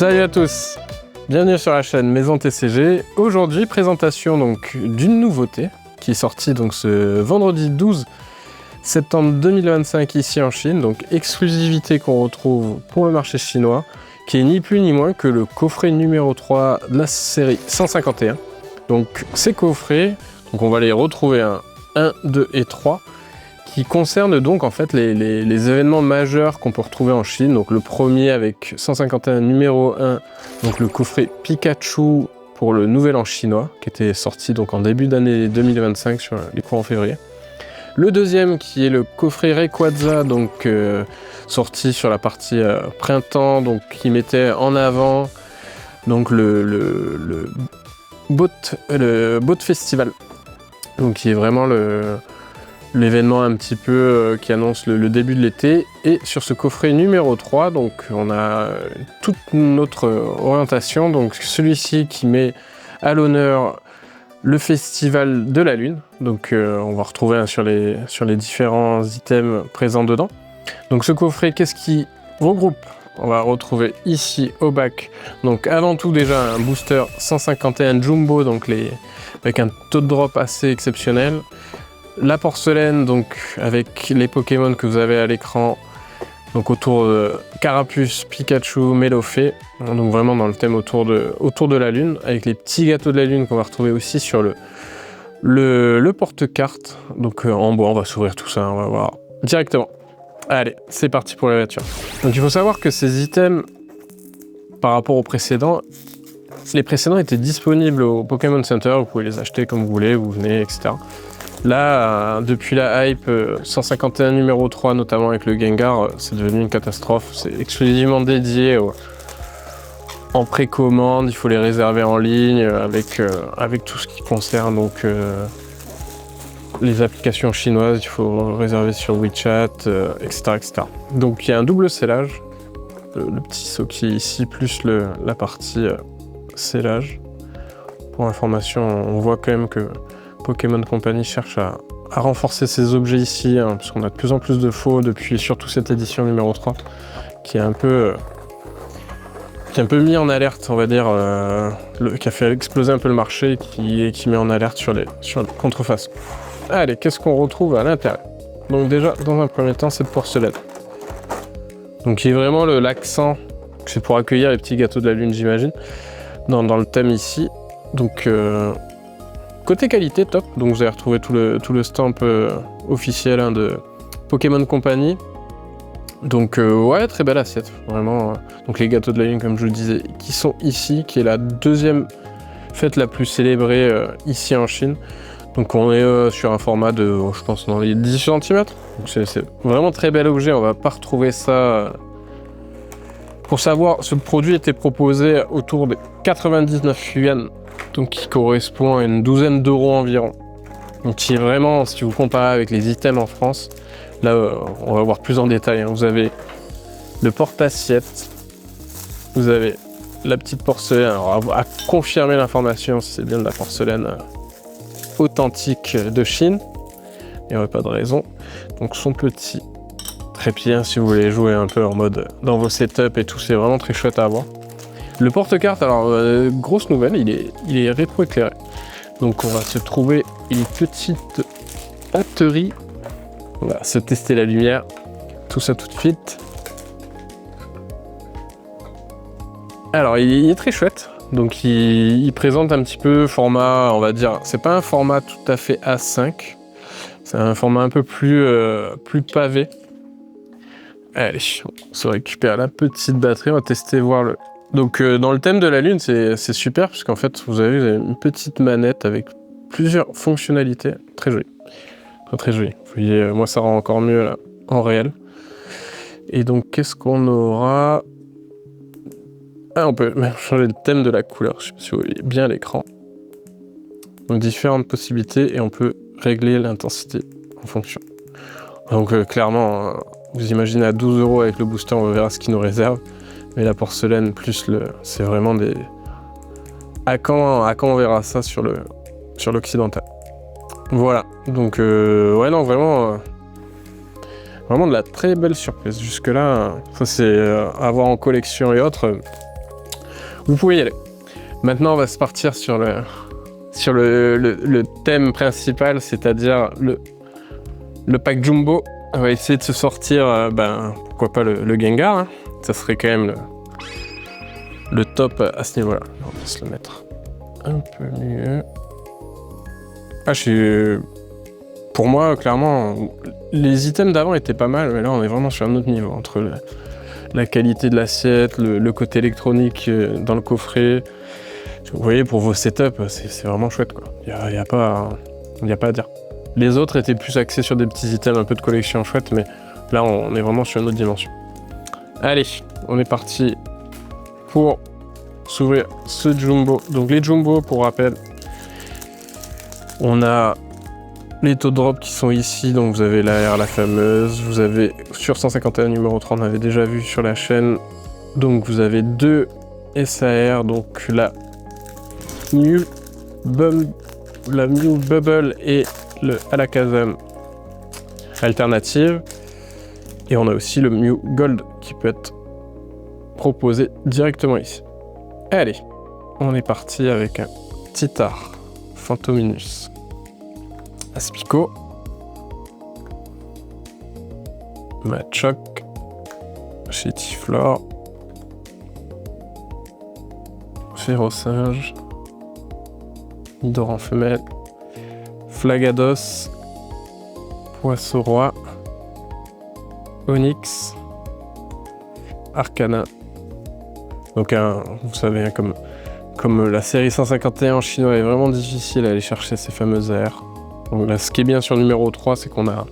Salut à tous, bienvenue sur la chaîne Maison TCG. Aujourd'hui, présentation donc d'une nouveauté qui est sortie donc ce vendredi 12 septembre 2025 ici en Chine. Donc exclusivité qu'on retrouve pour le marché chinois, qui est ni plus ni moins que le coffret numéro 3 de la série 151. Donc ces coffrets, donc on va les retrouver 1, 2 et 3. Qui concerne donc en fait les événements majeurs qu'on peut retrouver en Chine. Donc le premier avec 151 numéro 1, donc le coffret Pikachu pour le Nouvel An chinois, qui était sorti donc en début d'année 2025 sur les cours en février. Le deuxième qui est le coffret Rayquaza, donc sorti sur la partie printemps, donc qui mettait en avant donc le Boat Festival, donc qui est vraiment l'événement un petit peu qui annonce le début de l'été. Et sur ce coffret numéro 3, donc on a toute notre orientation, donc celui-ci qui met à l'honneur le festival de la lune, donc on va retrouver sur les différents items présents dedans. Donc ce coffret, qu'est-ce qui regroupe? On va retrouver ici au bac, donc avant tout déjà un booster 151 Jumbo, donc avec un taux de drop assez exceptionnel. La porcelaine, donc avec les Pokémon que vous avez à l'écran, donc autour de Carapuce, Pikachu, Melofée, donc vraiment dans le thème autour de la lune, avec les petits gâteaux de la lune qu'on va retrouver aussi sur le porte-carte. Donc en bois, on va s'ouvrir tout ça, on va voir directement. Allez, c'est parti pour la voiture. Donc il faut savoir que ces items, par rapport aux précédents, les précédents étaient disponibles au Pokémon Center, vous pouvez les acheter comme vous voulez, vous venez, etc. Là, depuis la hype 151 numéro 3, notamment avec le Gengar, c'est devenu une catastrophe. C'est exclusivement dédié en précommande, il faut les réserver en ligne avec tout ce qui concerne donc, les applications chinoises, il faut réserver sur WeChat, etc., etc. Donc il y a un double scellage, le petit Soki ici, plus la partie scellage. Pour information, on voit quand même que Pokémon Company cherche à renforcer ses objets ici, hein, parce qu'on a de plus en plus de faux depuis surtout cette édition numéro 3, qui est un peu mis en alerte, on va dire, qui a fait exploser un peu le marché, qui met en alerte sur les contrefaçons. Allez, qu'est-ce qu'on retrouve à l'intérieur? Donc déjà, dans un premier temps, cette porcelaine. Donc qui est vraiment l'accent, c'est pour accueillir les petits gâteaux de la lune, j'imagine, dans le thème ici. Donc côté qualité, top. Donc vous allez retrouver tout le stamp officiel hein, de Pokémon Company. Donc ouais, très belle assiette, vraiment. Donc les gâteaux de la lune, comme je le disais, qui sont ici, qui est la deuxième fête la plus célébrée ici en Chine. Donc on est sur un format de, je pense, dans les 10 cm. Donc c'est vraiment très bel objet, on va pas retrouver ça. Pour savoir, ce produit était proposé autour de 99 yuan. Donc qui correspond à une douzaine d'euros environ. Donc qui est vraiment, si vous comparez avec les items en France, là on va voir plus en détail. Hein. Vous avez le porte-assiette, vous avez la petite porcelaine, alors à confirmer l'information si c'est bien de la porcelaine authentique de Chine, il n'y aurait pas de raison. Donc son petit trépied, si vous voulez jouer un peu en mode dans vos setups et tout, c'est vraiment très chouette à avoir. Le porte-carte, alors grosse nouvelle, il est rétro-éclairé. Donc on va se trouver une petite batterie. On va se tester la lumière. Tout ça tout de suite. Alors il est très chouette. Donc il présente un petit peu format, on va dire, c'est pas un format tout à fait A5. C'est un format un peu plus pavé. Allez, on se récupère la petite batterie, on va tester, voir le... Donc dans le thème de la lune, c'est super, parce qu'en fait, vous avez une petite manette avec plusieurs fonctionnalités. Très jolie. Très très jolie. Vous voyez, moi ça rend encore mieux là, en réel. Et donc, qu'est-ce qu'on aura? Ah, on peut même changer le thème de la couleur, je sais pas si vous voyez bien l'écran. Donc différentes possibilités, et on peut régler l'intensité en fonction. Donc clairement, vous imaginez à 12 € avec le booster, on verra ce qu'il nous réserve. Mais la porcelaine plus c'est vraiment des... À quand on verra ça sur l'occidental. Voilà, donc ouais non vraiment de la très belle surprise. Jusque là, ça c'est à avoir en collection et autres. vous pouvez y aller. Maintenant, on va se partir sur le thème principal, c'est-à-dire le pack Jumbo. On va essayer de se sortir, pourquoi pas le Gengar, hein. Ça serait quand même le top à ce niveau-là. On va se le mettre un peu mieux. Pour moi, clairement, les items d'avant étaient pas mal, mais là, on est vraiment sur un autre niveau. Entre la qualité de l'assiette, le côté électronique dans le coffret. Vous voyez, pour vos setups, c'est vraiment chouette, quoi. Il n'y a pas à dire. Les autres étaient plus axés sur des petits items, un peu de collection chouette, mais là, on est vraiment sur une autre dimension. Allez, on est parti pour s'ouvrir ce Jumbo. Donc les Jumbo, pour rappel, on a les taux de drop qui sont ici, donc vous avez l'AR, la fameuse, vous avez sur 151 numéro 3, on avait déjà vu sur la chaîne, donc vous avez 2 SAR, donc la Mew Bubble et le Alakazam alternative, et on a aussi le Mew Gold qui peut être proposé directement ici. Allez, on est parti avec un Titar, Phantominus, Aspico, Machoc, Chétiflore, Férocinge, Nidoran femelle, Flagados, Poisson-Roi, Onyx, Arcana. Donc vous savez, comme la série 151 en chinois est vraiment difficile à aller chercher ces fameuses AR. Donc là, ce qui est bien sur le numéro 3, c'est qu'on a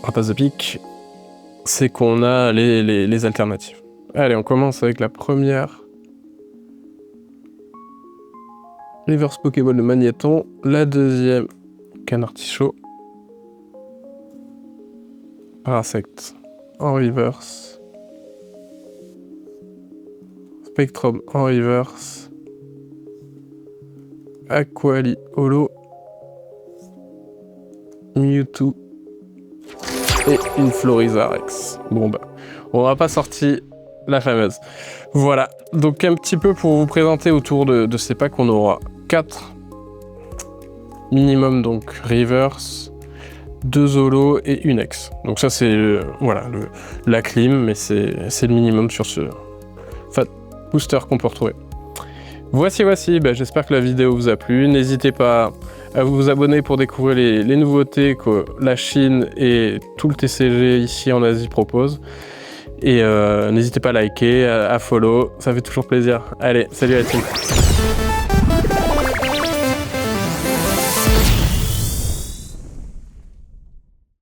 Rapace de pique, c'est qu'on a les alternatives. Allez, on commence avec la première. Reverse Pokéball de Magnéton. La deuxième, Canartichaud. Parasect en reverse. Spectrum en reverse. Aquali Holo. Mewtwo. Et une Florizarex. Bon bah, on n'a pas sorti la fameuse. Voilà, donc un petit peu pour vous présenter autour de ces packs, on aura 4 minimum, donc reverse, 2 holo et une ex. Donc ça c'est voilà, la clim, mais c'est le minimum sur ce fat booster qu'on peut retrouver. Voici, j'espère que la vidéo vous a plu. N'hésitez pas à vous abonner pour découvrir les nouveautés que la Chine et tout le TCG ici en Asie proposent. Et n'hésitez pas à liker, à follow, ça fait toujours plaisir. Allez, salut à la team.